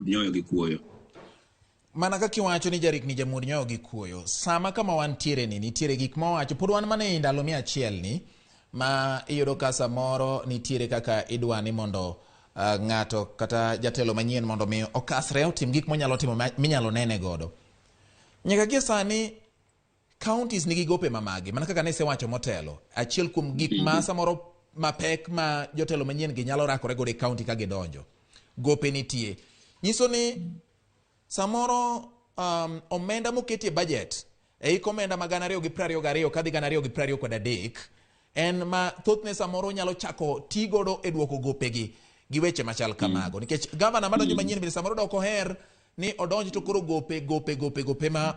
nyoyo gi kuoyo. Mana kaka iwacho ni jarik ni jamur nyoyo gi kuoyo, sama kama wantiere ni nitiere gik ma wacho pod wan mana e ndalo 100 ni ma iyudo ka samoro nitiere kaka idwa ni mondo ng'ato kata jatelo manyien mondo mi okasre otim gik monyalo timo minyalo nene godo. Nyaka gie sani counties nigi gope mamagi, mana kaka nese wacho motelo, achiel kuom gik ma samoro mapek ma jotelo manyien gi nyalo rakore godo e county ka gidonjo. Gope nitie. Nyiso ni samoro omenda moketi e budget e omenda ma 2022 kadhi 2023 en ma thothne samoro nyalo chako tigodo e duoko gope gi weche machal kamago. Nikech gavana madonjo manyien bende samoro dok oher ni odonji to koro gope ma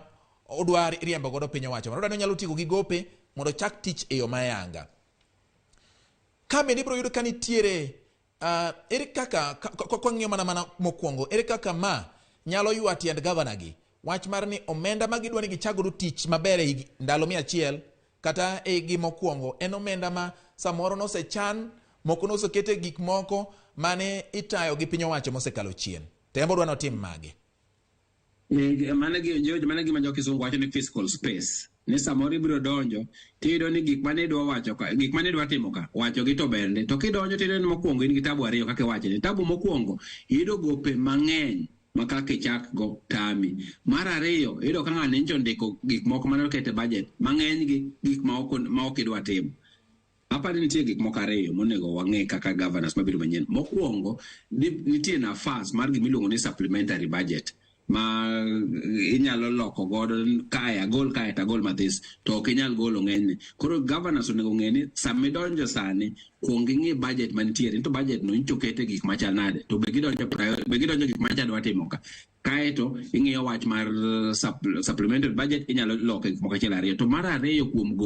odwa riembo godo piny owacho. Odwa ni onyalo tigo gi gope mondo chak tich e yo mayanga. Ka bende ibiro yudo ka nitiere ere kaka kwang'iyo mana mokwongo, ere kaka ma nyalo ywa tiend gavana gi wach mar ni omenda ma gidwa ni gichagodo tich maber e ndalo 100 kata e gi mokwongo en omenda ma samoro nosechan, moko nosekete gik moko mane itayo gi piny owacho mosekalo chien. Tembo dwa notim mage. Mana gima jo kisungu wacho ni fiscal space. Ni samoro ibiro donjo tiyudo ni gik mane idwa wacho ka, gik mane idwa timo ka wacho gi to bende to kidonjo tiyudo ni mokwongo in gi tabu ariyo kaka wacho ni tabu mokwongo iyudo gope mang'eny makaka ichak go tami. Mar ariyo iyudo ka ng'ani ncho ndiko gik moko mane okete budget mang'eny gi gik ma ok idwa timo. Apani nitie gik moko ariyo monego wang'e kaka governors mabiro manyien. Mokwongo nitie nafas mar gimiluongo ni supplementary budget ma inyalo loko godo kaya gol kaya ta gol mathis to ok inyal golo ng'enyne. Koro governors onego ng'e ni sama idonjo sani kuong ing'i budget manitiere to budget no incho kete gik machal nade to be gidonjo gik machal dwa timo ka kaeto ing'iyo wach mar supplementary budget inyalo loke gik moko achiel ariyo. To mar ariyo kuom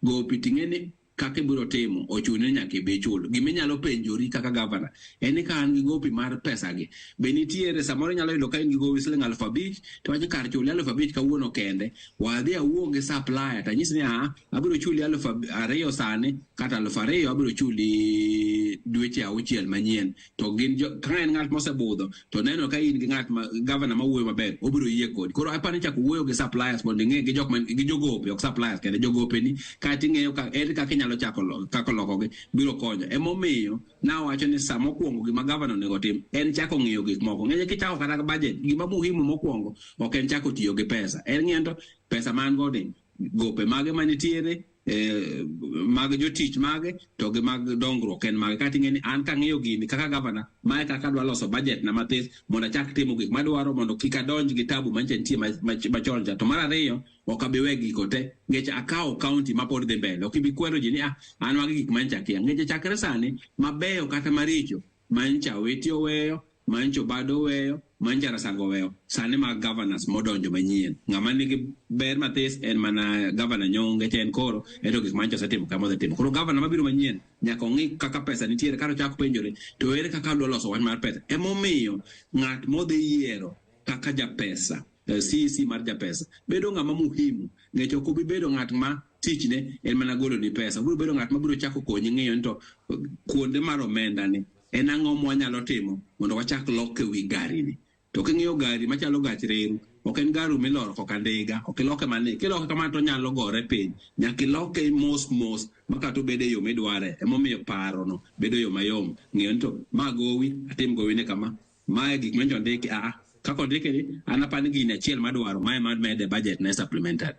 gopi ting'e ni kaka ibiro timo ochune nyaka ibe chulo. Giminyalo penjori kaka governor en ka an gi gopi mar pesa gi be nitiere samoro nyalo yudo ka in gi gopi siling 5,000 to wacho kar chuli 5,000 kawuono kende wadhi awuo gi supplier to nyisi ni abiro chuli 2,000 sani kata 2,000 abiro chuli dweche 6 manyien. To gin ka en ng'at mosebudho to neno ka in gi ng'at governor mawuoyo maber obiro yie kodi. Koro apani chako wuoyo gi suppliers mondo ing'e gi jogope ok suppliers kende jogope ni ka ting'eyo ka kaka nyalo chako kako lokogi biro konyo. Emomiyo nawacho ni saa mokwongo gima gavana onego tim en chako ng'iyo gik moko. Ng'enyne kichako kata budget gima muhimu mokwongo ok en chako tiyo gi pesa, en ng'iyo pesa man godo gope mage manitiere mag jotich mage to gi mag dongruok en mage. Kati ng'eni an kang'iyo gini kaka gavana mae kaka dwa loso budget na mathis mondo achak timo gik madwaro mondo kik adonj gi tabu manche nitie machon cha. To mar ariyo ok abi we giko te ngech akawo county mapod dhi mbele. Ok ibi kwero ji ni an wagi gik mancha kia ngech chakre sani mabeyo kata maricho mancha weti oweyo mancho bado weyo manja rasango weyo sani mag governors modonjo manyien. Ng'ama nigi ber mathis en mana governor Nyong'o ten koro eto gik mancho setimo kama setimo. Koro governor mabiro manyien nyaka ong'i kaka pesa nitiere karo chako penjore to ere kaka dwa loso wach mar pesa. Emomiyo ng'at modhi yiero kaka japesa CC mar japesa bedo ng'ama muhimu ng'ech ok obi bedo ng'at ma tichne en mana golo ni pesa. Biro bedo ng'at ma biro chako konyi ng'iyo to kuonde mar omenda ni en ang'o mwanyalo timo mondo wachak loke wi gari ni. To king'iyo gari machalo gach reru ok en gari miloro koka ndiga ok iloke mane kiloke kama to nyalo gore piny nyaka iloke mos makato bede yo midware. Emomiyo paro no bedo yo mayom ng'iyo to magowi atim gowi ne kama mae gik menjo ndiki kako ndike ni anapani gini achiel madwaro mae mad mede budget na supplementary.